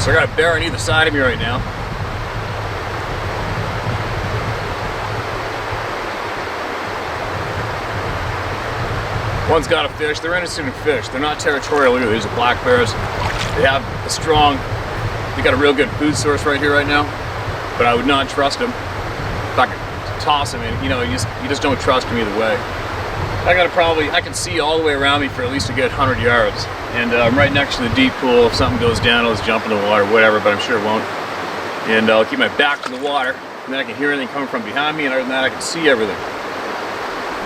So I got a bear on either side of me right now. One's got a fish. They're interested in fish. They're not territorial either. These are black bears. They have a strong, they got a real good food source right here right now, but I would not trust them. If I could toss them in, you know, you just don't trust them either way. I can see all the way around me for at least a good 100 yards. And I'm right next to the deep pool. If something goes down, I'll just jump in the water, whatever, but I'm sure it won't. And I'll keep my back to the water, and then I can hear anything coming from behind me, and other than that, I can see everything.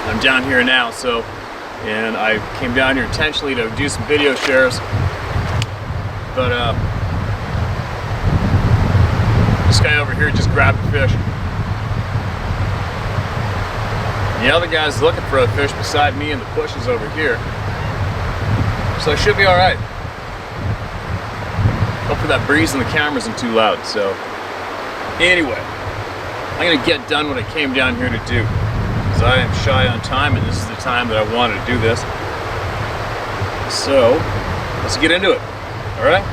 I'm down here now, so, and I came down here intentionally to do some video shares, but this guy over here just grabbed a fish. The other guy's looking for a fish beside me in the bushes over here. So I should be alright. Hopefully that breeze in the camera isn't too loud. So anyway, I'm going to get done what I came down here to do. Because I am shy on time and this is the time that I wanted to do this. So let's get into it. Alright?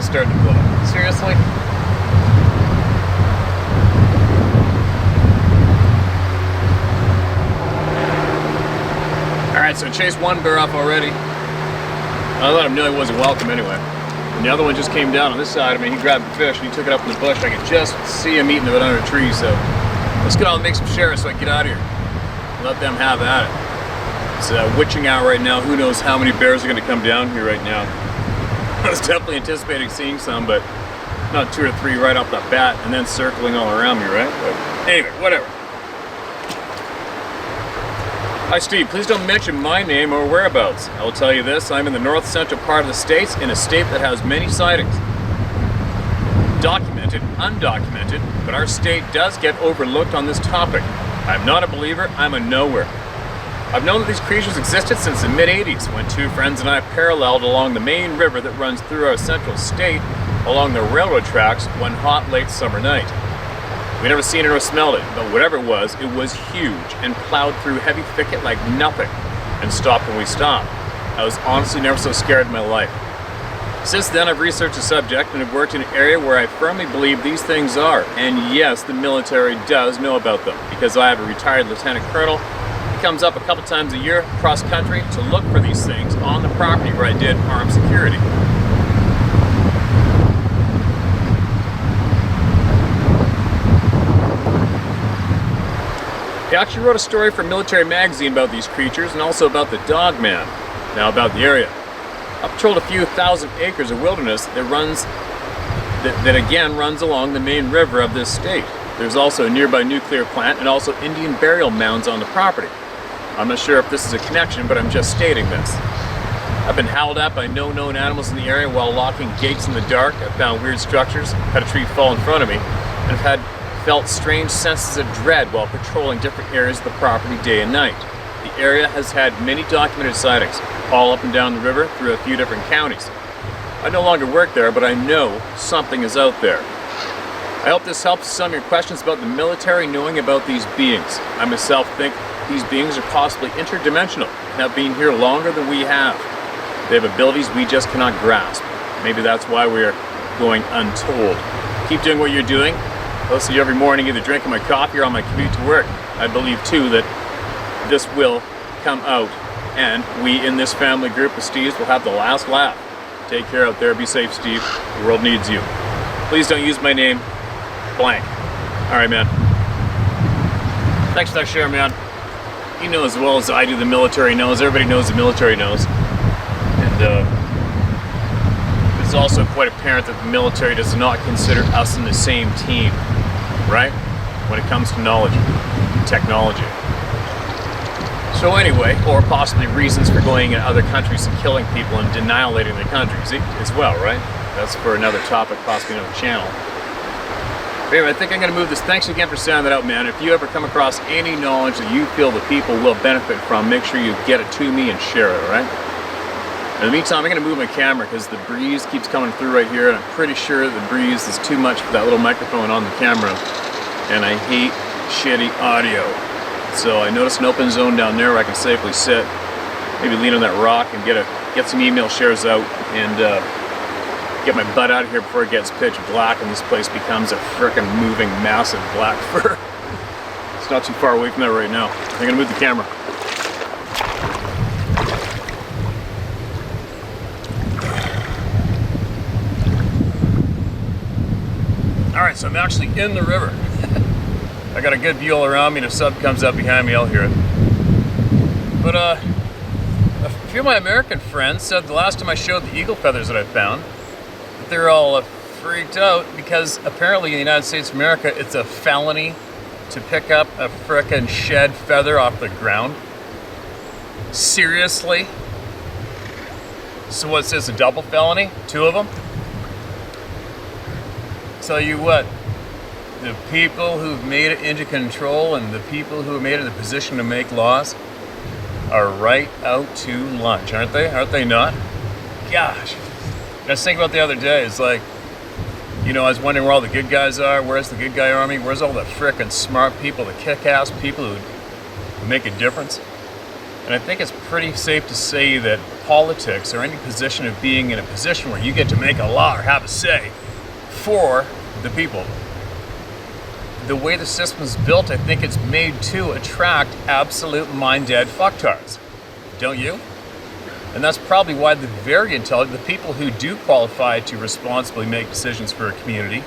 Starting to blow. Seriously? Alright, so I chased one bear off already. I let him know he wasn't welcome anyway. And the other one just came down on this side of me. He grabbed the fish and he took it up in the bush. I could just see him eating it under a tree, so let's get on and make some shares so I can get out of here. Let them have at it. It's witching hour right now. Who knows how many bears are going to come down here right now. I was definitely anticipating seeing some, but not 2 or 3 right off the bat and then circling all around me, right? But anyway, whatever. Hi Steve, please don't mention my name or whereabouts. I will tell you this, I'm in the north central part of the States, in a state that has many sightings. Documented, undocumented, but our state does get overlooked on this topic. I'm not a believer, I'm a knower. I've known that these creatures existed since the mid-80s, when 2 friends and I paralleled along the main river that runs through our central state along the railroad tracks one hot late summer night. We never seen it or smelled it, but whatever it was huge and plowed through heavy thicket like nothing and stopped when we stopped. I was honestly never so scared in my life. Since then I've researched the subject and have worked in an area where I firmly believe these things are, and yes, the military does know about them, because I have a retired lieutenant colonel. He comes up a couple times a year cross country to look for these things on the property where I did armed security. He actually wrote a story for Military Magazine about these creatures and also about the Dog Man. Now about the area. I patrolled a few thousand acres of wilderness that again runs along the main river of this state. There's also a nearby nuclear plant and also Indian burial mounds on the property. I'm not sure if this is a connection, but I'm just stating this. I've been howled at by no known animals in the area while locking gates in the dark. I've found weird structures, had a tree fall in front of me, and have felt strange senses of dread while patrolling different areas of the property day and night. The area has had many documented sightings, all up and down the river through a few different counties. I no longer work there, but I know something is out there. I hope this helps some of your questions about the military knowing about these beings. I myself think these beings are possibly interdimensional and have been here longer than we have. They have abilities we just cannot grasp. Maybe that's why we are going untold. Keep doing what you're doing. I listen to you every morning, either drinking my coffee or on my commute to work. I believe too that this will come out, and we in this family group of Steves will have the last laugh. Take care out there. Be safe, Steve. The world needs you. Please don't use my name. Blank. Alright, man. Thanks for that share, man. You know as well as I do, the military knows. Everybody knows the military knows. And it's also quite apparent that the military does not consider us in the same team, right? When it comes to knowledge and technology. So anyway, or possibly reasons for going in other countries and killing people and annihilating the countries as well, right? That's for another topic, possibly another channel. Anyway, I think I'm going to move this. Thanks again for sending that out, man. If you ever come across any knowledge that you feel the people will benefit from, make sure you get it to me and share it, alright? In the meantime, I'm going to move my camera because the breeze keeps coming through right here, and I'm pretty sure the breeze is too much for that little microphone on the camera, and I hate shitty audio. So I noticed an open zone down there where I can safely sit, maybe lean on that rock and get some email shares out, and get my butt out of here before it gets pitch black and this place becomes a frickin' moving massive black fur. It's not too far away from there right now. I'm gonna move the camera. Alright, so I'm actually in the river. I got a good view all around me, and if something comes up behind me, I'll hear it. But a few of my American friends said the last time I showed the eagle feathers that I found, they're all freaked out because apparently in the United States of America it's a felony to pick up a frickin' shed feather off the ground. Seriously? So what's this, a double felony? 2 of them? Tell you what, the people who've made it into control and the people who have made it in the position to make laws are right out to lunch, aren't they? Aren't they not? Gosh. I was thinking about the other day, it's like, you know, I was wondering where all the good guys are. Where's the good guy army? Where's all the frickin' smart people, the kick-ass people who make a difference? And I think it's pretty safe to say that politics, or any position of being in a position where you get to make a law or have a say for the people, the way the system's built, I think it's made to attract absolute mind-dead fucktards. Don't you? And that's probably why the very intelligent, the people who do qualify to responsibly make decisions for a community,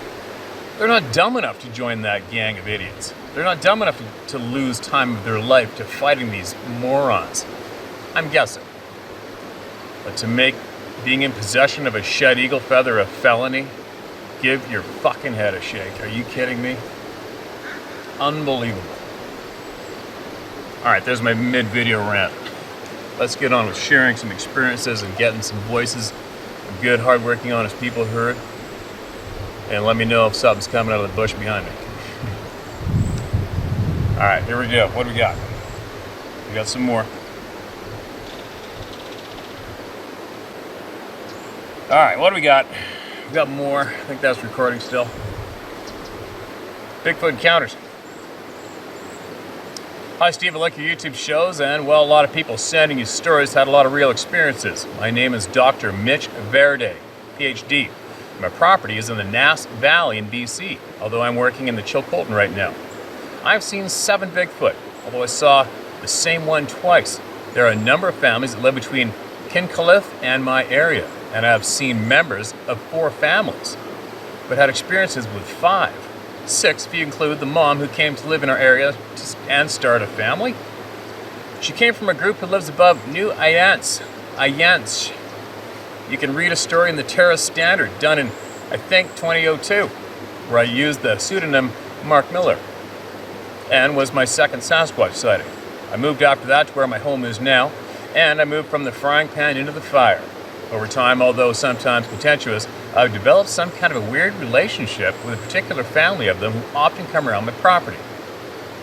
they're not dumb enough to join that gang of idiots. They're not dumb enough to lose time of their life to fighting these morons. I'm guessing. But to make being in possession of a shed eagle feather a felony, give your fucking head a shake. Are you kidding me? Unbelievable. Alright, there's my mid-video rant. Let's get on with sharing some experiences and getting some voices of good, hard-working, honest people heard. And let me know if something's coming out of the bush behind me. Alright, here we go. What do we got? We got some more. Alright, what do we got? We got more. I think that's recording still. Bigfoot encounters. Hi Steve, I like your YouTube shows, and well, a lot of people sending you stories had a lot of real experiences. My name is Dr. Mitch Verde, PhD. My property is in the Nass Valley in BC, although I'm working in the Chilcotin right now. I've seen 7 Bigfoot, although I saw the same one twice. There are a number of families that live between Kincallith and my area, and I've seen members of 4 families, but had experiences with 5. 6 if you include the mom who came to live in our area and start a family. She came from a group who lives above New Ayance. You can read a story in the Terrace Standard done in, I think, 2002, where I used the pseudonym Mark Miller, and was my second Sasquatch sighting. I moved after that to where my home is now, and I moved from the frying pan into the fire. Over time, although sometimes contentious, I've developed some kind of a weird relationship with a particular family of them who often come around my property.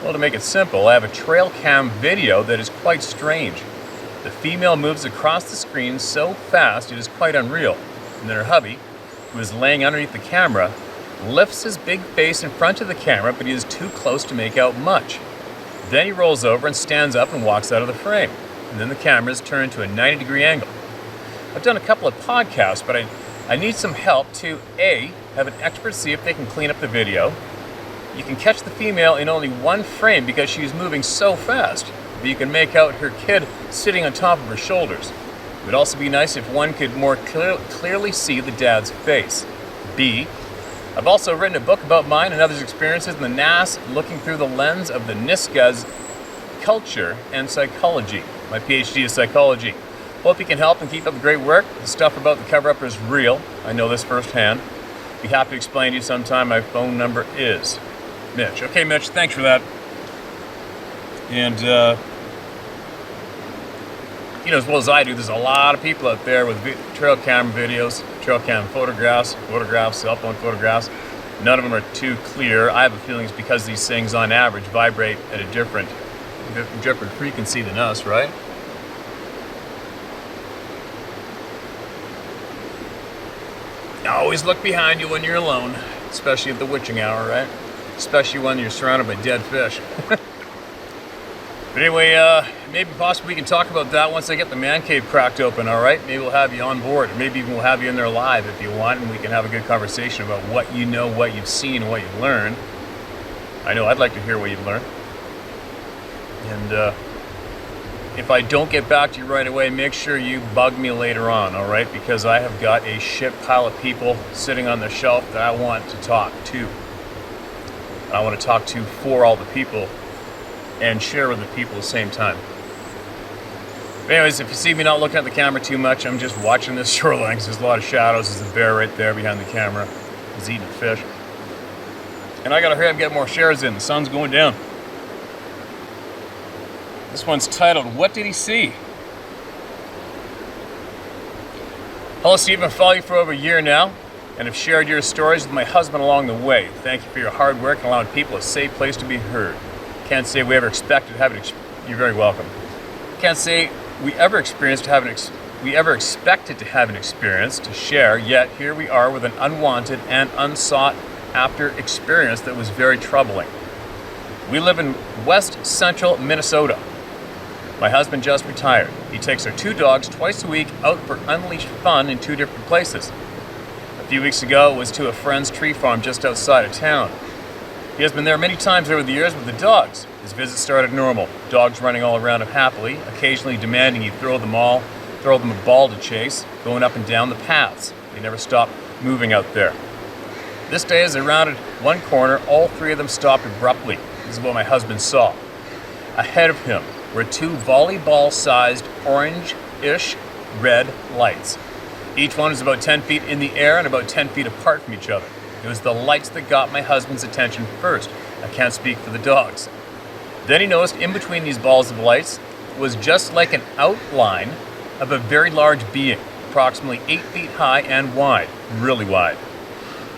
Well, to make it simple, I have a trail cam video that is quite strange. The female moves across the screen so fast it is quite unreal, and then her hubby, who is laying underneath the camera, lifts his big face in front of the camera, but he is too close to make out much. Then he rolls over and stands up and walks out of the frame, and then the camera is turned to a 90-degree angle. I've done a couple of podcasts, but I need some help to A, have an expert see if they can clean up the video. You can catch the female in only one frame because she's moving so fast, but you can make out her kid sitting on top of her shoulders. It would also be nice if one could more clearly see the dad's face. B, I've also written a book about mine and others' experiences in the Nass, looking through the lens of the Nisga's culture and psychology. My PhD is psychology. Hope you can help and keep up the great work. The stuff about the cover-up is real. I know this firsthand. Be happy to explain to you sometime. My phone number is Mitch. Okay, Mitch, thanks for that. And, you know, as well as I do, there's a lot of people out there with trail cam videos, trail cam photographs, cell phone photographs, None of them are too clear. I have a feeling it's because these things on average vibrate at a different frequency than us, right? Always look behind you when you're alone, especially at the witching hour, right? Especially when you're surrounded by dead fish. But anyway, maybe possibly we can talk about that once I get the man cave cracked open, all right? Maybe we'll have you on board, or maybe even we'll have you in there live if you want, and we can have a good conversation about what you know, what you've seen, and what you've learned. I know I'd like to hear what you've learned. And if I don't get back to you right away, make sure you bug me later on, all right? Because I have got a shit pile of people sitting on the shelf that I want to talk to. I want to talk to for all the people and share with the people at the same time. But anyways, if you see me not looking at the camera too much, I'm just watching this shoreline because there's a lot of shadows. There's a bear right there behind the camera. He's eating fish. And I gotta hurry up and get more shares in. The sun's going down. This one's titled, What Did He See? Hello Steve, I've followed you for over a year now and have shared your stories with my husband along the way. Thank you for your hard work and allowing people a safe place to be heard. Can't say we ever expected to have an You're very welcome. Can't say we ever expected to have an experience to share, yet here we are with an unwanted and unsought after experience that was very troubling. We live in west central Minnesota. My husband just retired. He takes our 2 dogs twice a week out for unleashed fun in 2 different places. A few weeks ago it was to a friend's tree farm just outside of town. He has been there many times over the years with the dogs. His visit started normal, dogs running all around him happily, occasionally demanding he throw them a ball to chase, going up and down the paths. They never stopped moving out there. This day, as they rounded one corner, all 3 of them stopped abruptly. This is what my husband saw. Ahead of him were 2 volleyball-sized orange-ish red lights. Each one was about 10 feet in the air and about 10 feet apart from each other. It was the lights that got my husband's attention first. I can't speak for the dogs. Then he noticed in between these balls of lights was just like an outline of a very large being, approximately 8 feet high and wide, really wide.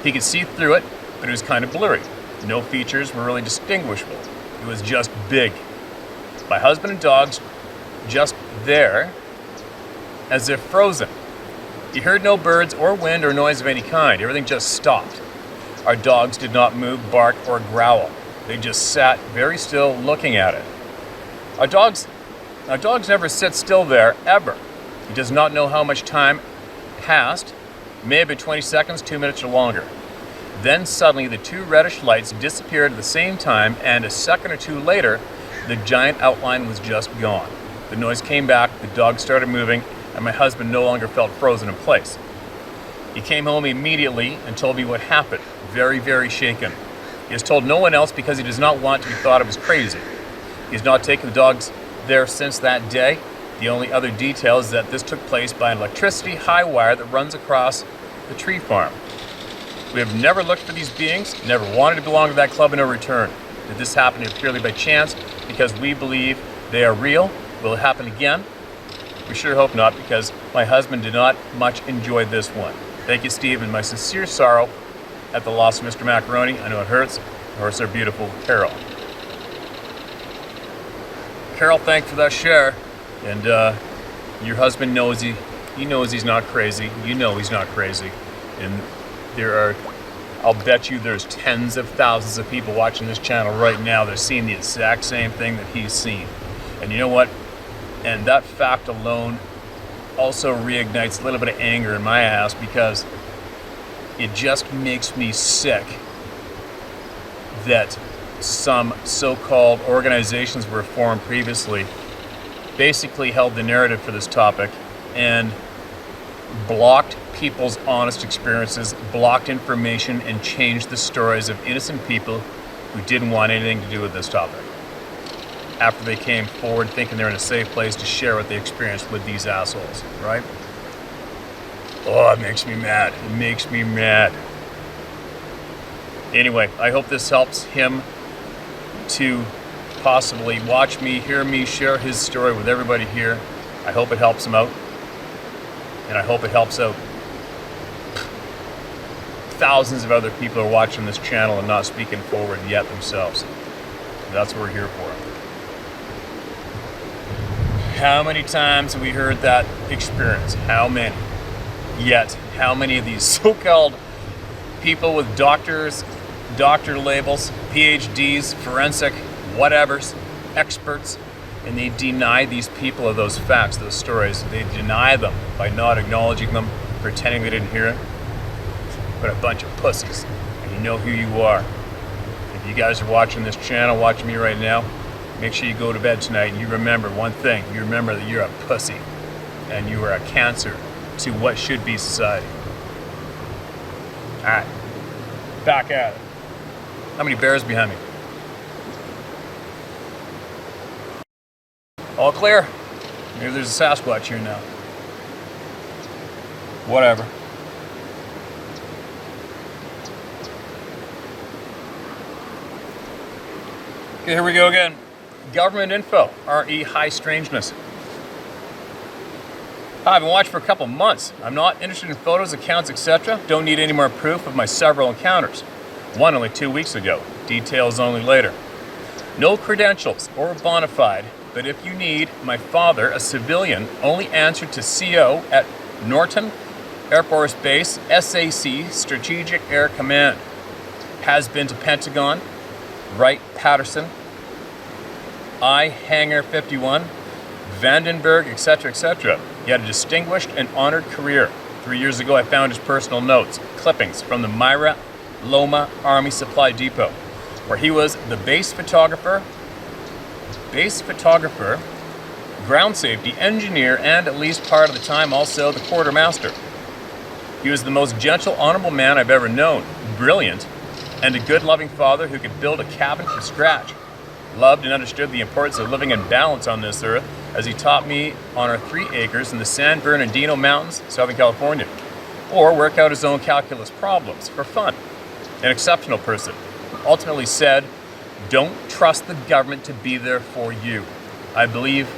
He could see through it, but it was kind of blurry. No features were really distinguishable. It was just big. My husband and dogs just there, as if frozen. He heard no birds or wind or noise of any kind. Everything just stopped. Our dogs did not move, bark, or growl. They just sat very still looking at it. Our dogs never sit still there, ever. He does not know how much time passed, maybe 20 seconds, 2 minutes or longer. Then suddenly the 2 reddish lights disappeared at the same time, and a second or 2 later, the giant outline was just gone. The noise came back, the dogs started moving, and my husband no longer felt frozen in place. He came home immediately and told me what happened, very, very shaken. He has told no one else because he does not want to be thought of as crazy. He has not taken the dogs there since that day. The only other detail is that this took place by an electricity high wire that runs across the tree farm. We have never looked for these beings, never wanted to belong to that club in no return. Did this happen purely by chance because we believe they are real? Will it happen again? We sure hope not, because my husband did not much enjoy this one. Thank you, Steve, and my sincere sorrow at the loss of Mr. Macaroni. I know it hurts. Of course, they're beautiful. Carol. Carol, thank you for that share. And your husband knows he knows he's not crazy. You know he's not crazy. And I'll bet you there's tens of thousands of people watching this channel right now that are seeing the exact same thing that he's seen. And you know what? And that fact alone also reignites a little bit of anger in my ass, because it just makes me sick that some so-called organizations were formed previously, basically held the narrative for this topic and blocked people's honest experiences, blocked information, and changed the stories of innocent people who didn't want anything to do with this topic, after they came forward thinking they're in a safe place to share what they experienced with these assholes, right? Oh, it makes me mad. It makes me mad. Anyway, I hope this helps him to possibly watch me, hear me, share his story with everybody here. I hope it helps him out. And I hope it helps out thousands of other people are watching this channel and not speaking forward yet themselves. That's what we're here for. How many times have we heard that experience? How many? Yet, how many of these so-called people with doctor labels, PhDs, forensic, whatevers, experts, and they deny these people of those facts, those stories. They deny them by not acknowledging them, pretending they didn't hear it. But a bunch of pussies, and you know who you are. If you guys are watching this channel, watching me right now, make sure you go to bed tonight and you remember one thing. You remember that you're a pussy and you are a cancer to what should be society. Alright, back at it. How many bears behind me? All clear? Maybe there's a Sasquatch here now. Whatever. Okay, here we go again. Government info, RE high strangeness. Hi, I've been watching for a couple months. I'm not interested in photos, accounts, etc. Don't need any more proof of my several encounters. One only 2 weeks ago. Details only later. No credentials or bona fide, but if you need, my father, a civilian, only answered to CO at Norton Air Force Base, SAC, Strategic Air Command. Has been to Pentagon, Wright-Patterson, I Hangar 51, Vandenberg, etc., etc. He had a distinguished and honored career. 3 years ago, I found his personal notes, clippings from the Myra Loma Army Supply Depot, where he was the base photographer, ground safety engineer, and at least part of the time also the quartermaster. He was the most gentle, honorable man I've ever known, brilliant, and a good, loving father who could build a cabin from scratch. Loved and understood the importance of living in balance on this earth, as he taught me on our 3 acres in the San Bernardino Mountains, Southern California, or work out his own calculus problems for fun. An exceptional person, ultimately said, don't trust the government to be there for you. I believed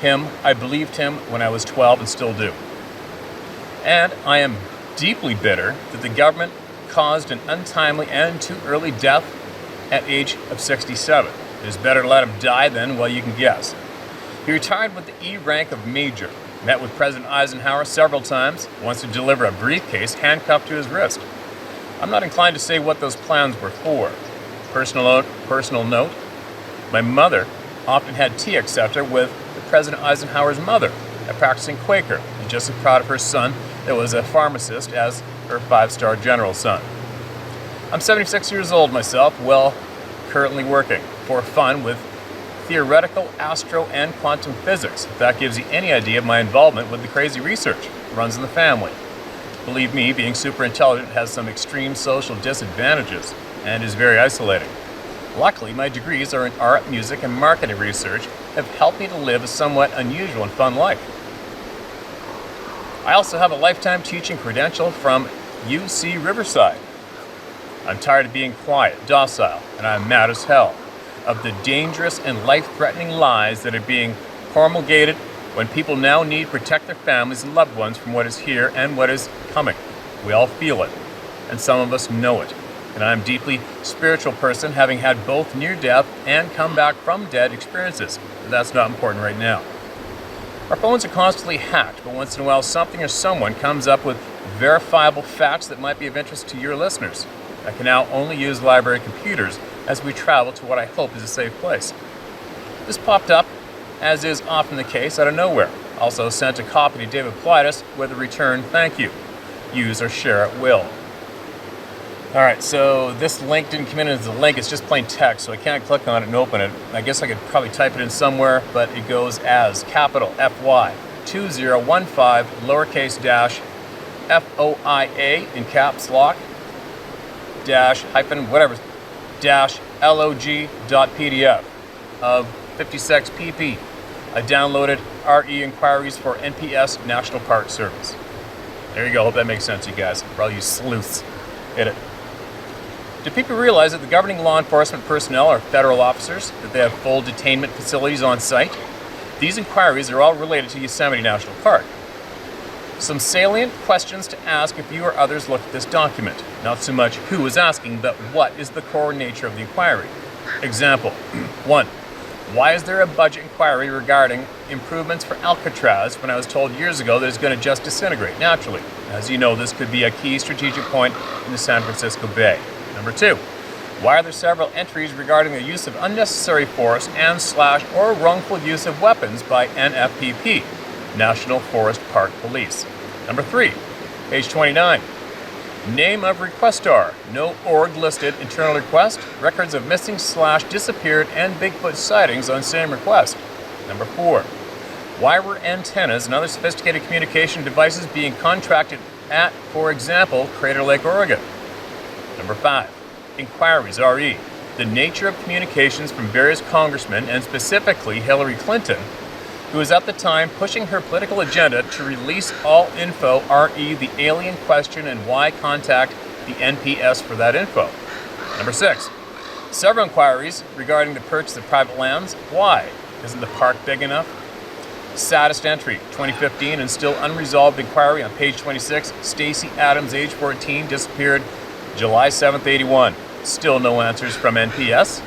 him when I was 12 and still do. And I am deeply bitter that the government caused an untimely and too early death at age of 67. It is better to let him die then while you can guess. He retired with the E rank of major, met with President Eisenhower several times, once to deliver a briefcase handcuffed to his wrist. I'm not inclined to say what those plans were for. Personal note, my mother often had tea, etc. with the President Eisenhower's mother, a practicing Quaker, and just as proud of her son that was a pharmacist as her 5-star general son. I'm 76 years old myself, currently working for fun with theoretical astro and quantum physics. If that gives you any idea of my involvement with the crazy research. It runs in the family. Believe me, being super intelligent has some extreme social disadvantages and is very isolating. Luckily, my degrees are in art, music, and marketing research have helped me to live a somewhat unusual and fun life. I also have a lifetime teaching credential from UC Riverside. I'm tired of being quiet, docile, and I'm mad as hell of the dangerous and life-threatening lies that are being promulgated when people now need to protect their families and loved ones from what is here and what is coming. We all feel it, and some of us know it. And I'm a deeply spiritual person, having had both near-death and come back from dead experiences. But that's not important right now. Our phones are constantly hacked, but once in a while something or someone comes up with verifiable facts that might be of interest to your listeners. I can now only use library computers as we travel to what I hope is a safe place. This popped up, as is often the case, out of nowhere. Also sent a copy to David Plitus with a return thank you. Use or share at will. Alright, so this link didn't come in as a link, it's just plain text, so I can't click on it and open it. I guess I could probably type it in somewhere, but it goes as capital FY 2015 lowercase dash FOIA in caps lock dash hyphen whatever dash log.pdf of 56 pp. I downloaded RE inquiries for NPS National Park Service. There you go, hope that makes sense, you guys. For all you sleuths, hit it. Do people realize that the governing law enforcement personnel are federal officers, that they have full detainment facilities on site? These inquiries are all related to Yosemite National Park. Some salient questions to ask if you or others look at this document. Not so much who is asking, but what is the core nature of the inquiry. Example 1. Why is there a budget inquiry regarding improvements for Alcatraz when I was told years ago that it's going to just disintegrate naturally? As you know, this could be a key strategic point in the San Francisco Bay. Number 2. Why are there several entries regarding the use of unnecessary force and/or wrongful use of weapons by NFPP, National Forest Park Police? Number 3. Page 29. Name of requestor. No org listed. Internal request. Records of missing/disappeared and Bigfoot sightings on same request. Number 4. Why were antennas and other sophisticated communication devices being contracted at, for example, Crater Lake, Oregon? Number 5. Inquiries, RE. The nature of communications from various congressmen, and specifically Hillary Clinton, who was at the time pushing her political agenda to release all info, RE, the alien question, and why contact the NPS for that info. Number 6. Several inquiries regarding the purchase of private lands. Why? Isn't the park big enough? Saddest entry, 2015, and still unresolved inquiry on page 26. Stacy Adams, age 14, disappeared July 7th, 81. Still no answers from NPS.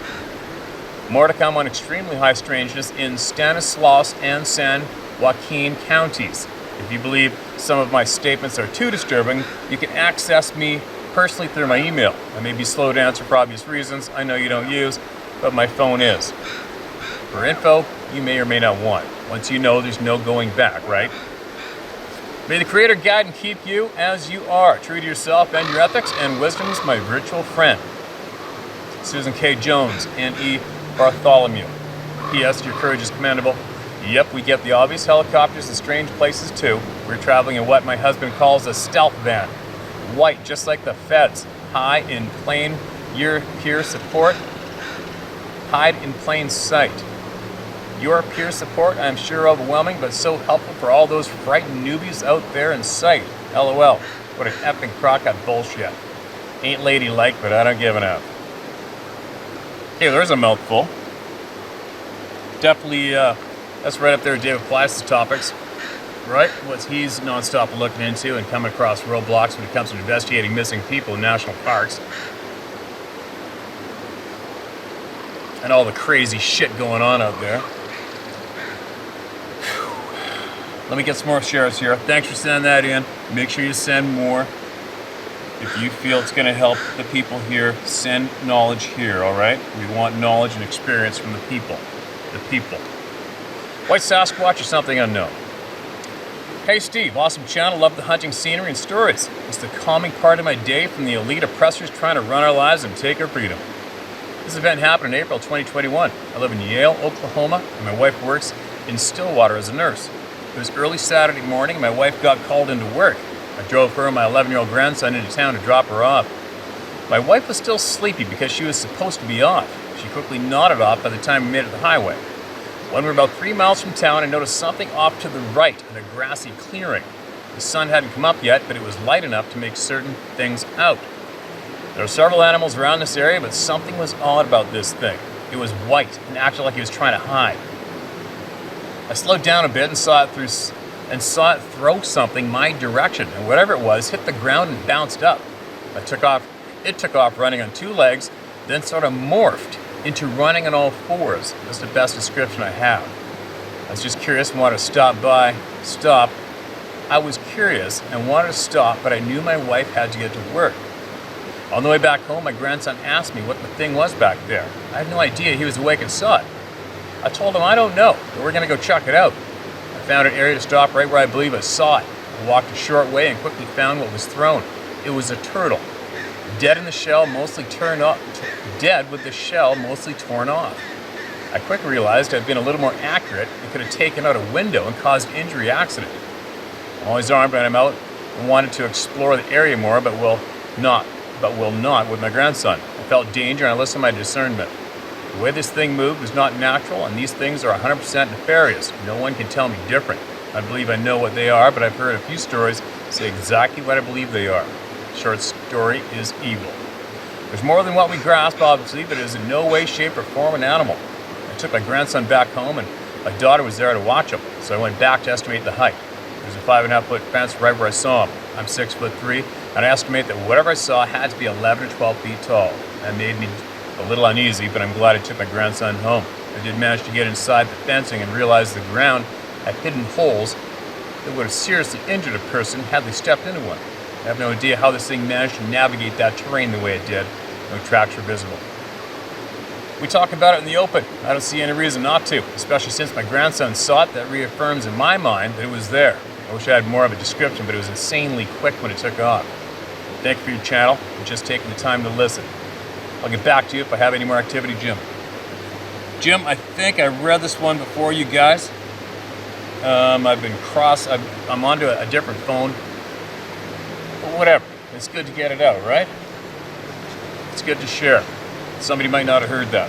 More to come on extremely high strangeness in Stanislaus and San Joaquin counties. If you believe some of my statements are too disturbing, you can access me personally through my email. I may be slow to answer for obvious reasons I know you don't use, but my phone is. For info you may or may not want. Once you know, there's no going back, right? May the Creator guide and keep you as you are, true to yourself and your ethics, and wisdom's my virtual friend. Susan K. Jones, N.E. Bartholomew. P.S. Your courage is commendable. Yep, we get the obvious helicopters in strange places too. We're traveling in what my husband calls a stealth van. White, just like the feds. High in plain, your peer support. Hide in plain sight. Your peer support, I'm sure overwhelming, but so helpful for all those frightened newbies out there in sight. LOL. What an effing crock of bullshit. Ain't ladylike, but I don't give an F. Okay, there's a mouthful. Definitely, that's right up there with David Plyce's topics, right? What he's nonstop looking into and coming across roadblocks when it comes to investigating missing people in national parks. And all the crazy shit going on out there. Let me get some more shares here. Thanks for sending that in. Make sure you send more. If you feel it's going to help the people here, send knowledge here, all right? We want knowledge and experience from the people. The people. White Sasquatch or something unknown. Hey Steve, awesome channel. Love the hunting scenery and stories. It's the calming part of my day from the elite oppressors trying to run our lives and take our freedom. This event happened in April 2021. I live in Yale, Oklahoma, and my wife works in Stillwater as a nurse. It was early Saturday morning, and my wife got called into work. I drove her and my 11-year-old grandson into town to drop her off. My wife was still sleepy because she was supposed to be off. She quickly nodded off by the time we made it to the highway. When we were about 3 miles from town, I noticed something off to the right in a grassy clearing. The sun hadn't come up yet, but it was light enough to make certain things out. There were several animals around this area, but something was odd about this thing. It was white and acted like it was trying to hide. I slowed down a bit and saw it throw something my direction, and whatever it was hit the ground and bounced up. It took off running on 2 legs, then sort of morphed into running on all 4s. That's the best description I have. I was just curious and wanted to stop. I was curious and wanted to stop, but I knew my wife had to get to work. On the way back home, my grandson asked me what the thing was back there. I had no idea he was awake and saw it. I told him I don't know, but we're going to go check it out. I found an area to stop right where I believe I saw it. I walked a short way and quickly found what was thrown. It was a turtle. Dead with the shell mostly torn off. I quickly realized I'd been a little more accurate and could have taken out a window and caused injury accident. I'm always armed when I'm out and wanted to explore the area more, but will not with my grandson. I felt danger and I listened to my discernment. The way this thing moved was not natural, and these things are 100% nefarious. No one can tell me different. I believe I know what they are, but I've heard a few stories say exactly what I believe they are. The short story is evil. There's more than what we grasp, obviously, but it is in no way, shape, or form an animal. I took my grandson back home, and my daughter was there to watch him, so I went back to estimate the height. There's a 5.5-foot fence right where I saw him. I'm 6'3", and I estimate that whatever I saw had to be 11 or 12 feet tall. That made me a little uneasy, but I'm glad I took my grandson home. I did manage to get inside the fencing and realize the ground had hidden holes that would have seriously injured a person had they stepped into one. I have no idea how this thing managed to navigate that terrain the way it did. No tracks were visible. We talk about it in the open. I don't see any reason not to, especially since my grandson saw it. That reaffirms in my mind that it was there. I wish I had more of a description, but it was insanely quick when it took off. Thank you for your channel and just taking the time to listen. I'll get back to you if I have any more activity, Jim. Jim, I think I read this one before you guys. I'm onto a different phone. But whatever. It's good to get it out, right? It's good to share. Somebody might not have heard that.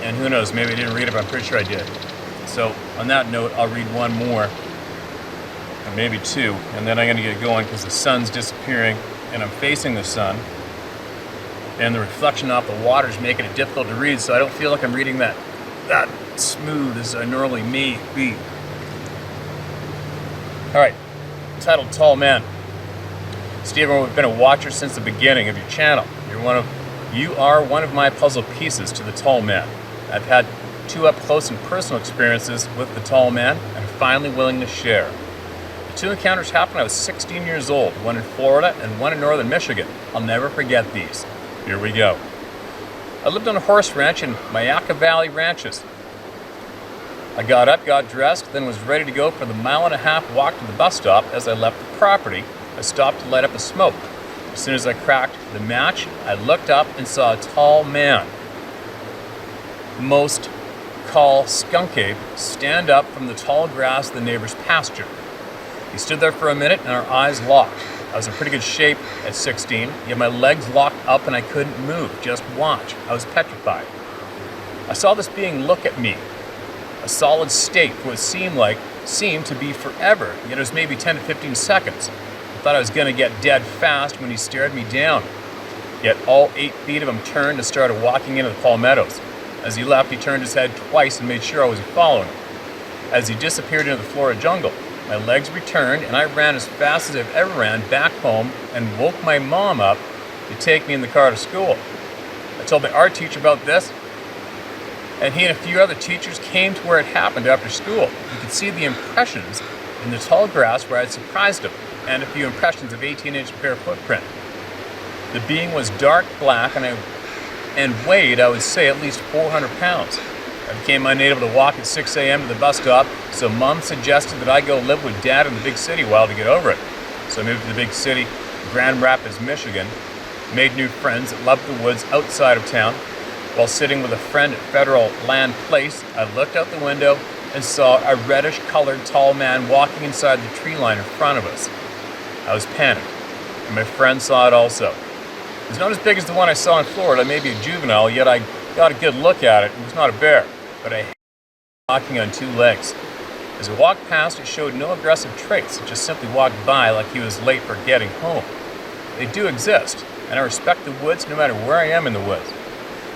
And who knows, maybe I didn't read it, but I'm pretty sure I did. So on that note, I'll read one more, or maybe two, and then I'm going to get going because the sun's disappearing and I'm facing the sun. And the reflection off the water is making it difficult to read, so I don't feel like I'm reading that smooth as I normally may be. Alright, titled Tall Man. Stephen, we've been a watcher since the beginning of your channel. You are one of my puzzle pieces to the tall man. I've had 2 up-close and personal experiences with the tall man, and I'm finally willing to share. The 2 encounters happened when I was 16 years old, one in Florida and one in northern Michigan. I'll never forget these. Here we go. I lived on a horse ranch in Mayaca Valley Ranches. I got up, got dressed, then was ready to go for the 1.5-mile walk to the bus stop. As I left the property, I stopped to light up a smoke. As soon as I cracked the match, I looked up and saw a tall man, most call skunk ape, stand up from the tall grass of the neighbor's pasture. He stood there for a minute and our eyes locked. I was in pretty good shape at 16, yet my legs locked up and I couldn't move, just watch. I was petrified. I saw this being look at me, a solid state for what seemed to be forever, yet it was maybe 10 to 15 seconds. I thought I was going to get dead fast when he stared me down. Yet all 8 feet of him turned and started walking into the palmettos. As he left, he turned his head twice and made sure I was following him. As he disappeared into the Florida jungle, my legs returned and I ran as fast as I've ever ran back home and woke my mom up to take me in the car to school. I told my art teacher about this, and he and a few other teachers came to where it happened after school. You could see the impressions in the tall grass where I'd surprised him, and a few impressions of 18-inch pair footprint. The being was dark black and weighed, I would say, at least 400 pounds. I became unable to walk at 6 a.m. to the bus stop, so Mom suggested that I go live with Dad in the big city a while to get over it. So I moved to the big city, Grand Rapids, Michigan, made new friends that loved the woods outside of town. While sitting with a friend at Federal Land Place, I looked out the window and saw a reddish-colored tall man walking inside the tree line in front of us. I was panicked, and my friend saw it also. It was not as big as the one I saw in Florida, maybe a juvenile, yet I got a good look at it. It was not a bear, but I hated walking on 2 legs. As I walked past, it showed no aggressive traits. It just simply walked by like he was late for getting home. They do exist, and I respect the woods no matter where I am in the woods.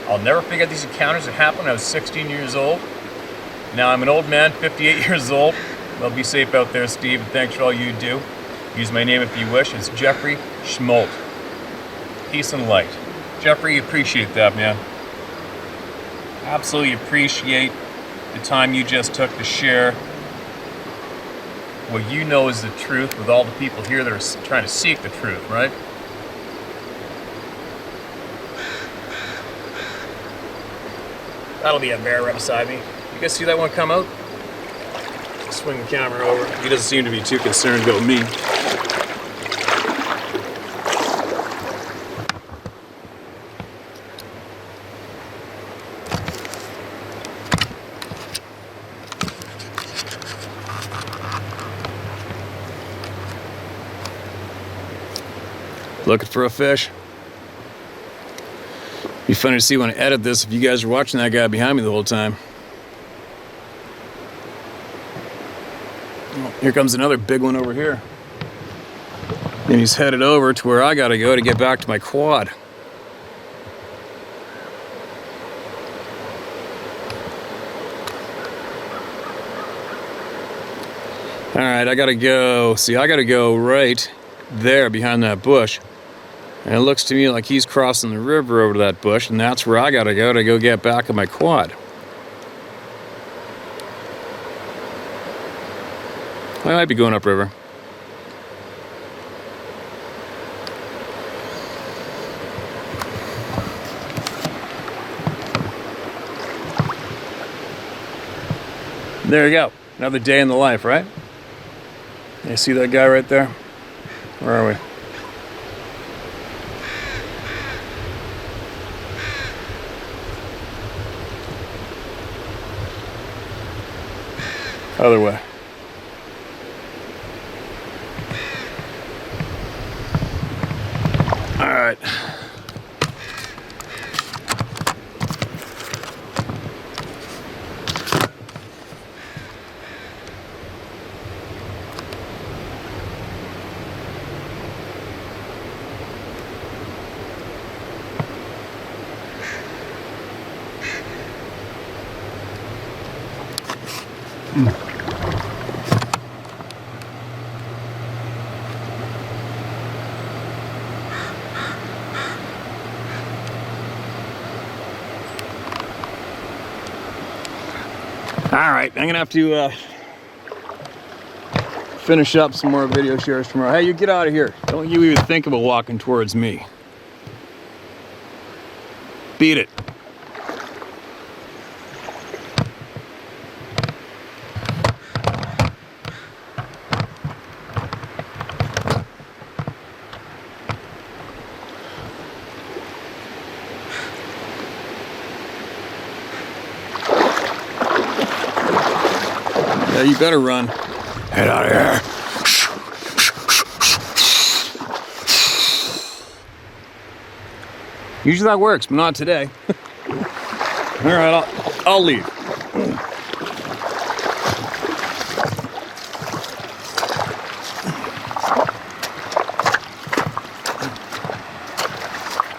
I'll never forget these encounters that happened when I was 16 years old. Now I'm an old man, 58 years old. Well, be safe out there, Steve, and thanks for all you do. Use my name if you wish. It's Jeffrey Schmolt. Peace and light. Jeffrey, appreciate that, man. Absolutely appreciate the time you just took to share what you know is the truth with all the people here that are trying to seek the truth, right? That'll be a bear right beside me. You guys see that one come out? Swing the camera over. He doesn't seem to be too concerned about me. Looking for a fish. Be funny to see when I edit this if you guys are watching that guy behind me the whole time. Oh, here comes another big one over here. And he's headed over to where I gotta go to get back to my quad. Alright, I gotta go. See, I gotta go right there behind that bush. And it looks to me like he's crossing the river over to that bush, and that's where I gotta go to go get back on my quad. I might be going upriver. There you go. Another day in the life, right? You see that guy right there? Where are we? Other way. All right. All right, I'm gonna have to finish up some more video shares tomorrow. Hey, you get out of here. Don't you even think about walking towards me. Beat it. Yeah, you better run. Get out of here. Usually that works, but not today. All right, I'll leave.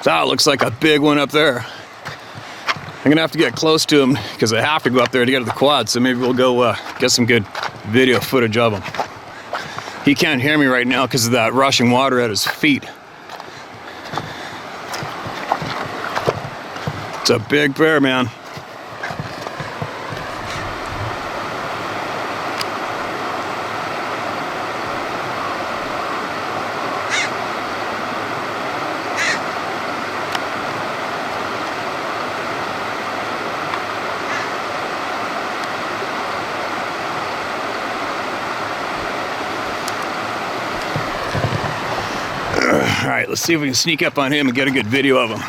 That looks like a big one up there. I'm gonna have to get close to him because I have to go up there to get to the quad, so maybe we'll go get some good video footage of him. He can't hear me right now because of that rushing water at his feet. It's a big bear, man. All right, let's see if we can sneak up on him and get a good video of him.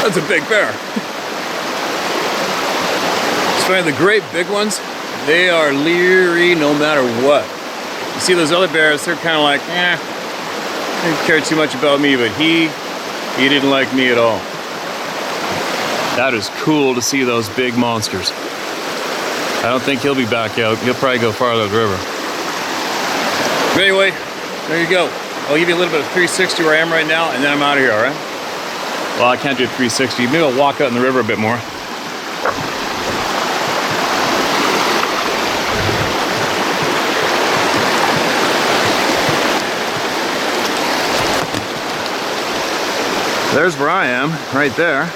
That's a big bear. It's funny, the great big ones, they are leery no matter what. You see those other bears, they're kind of like, they don't care too much about me, but he didn't like me at all. That is cool to see those big monsters. I don't think he'll be back out. He'll probably go farther up the river. But anyway, there you go. I'll give you a little bit of 360 where I am right now, and then I'm out of here, all right? Well, I can't do 360. Maybe I'll walk out in the river a bit more. There's where I am, right there.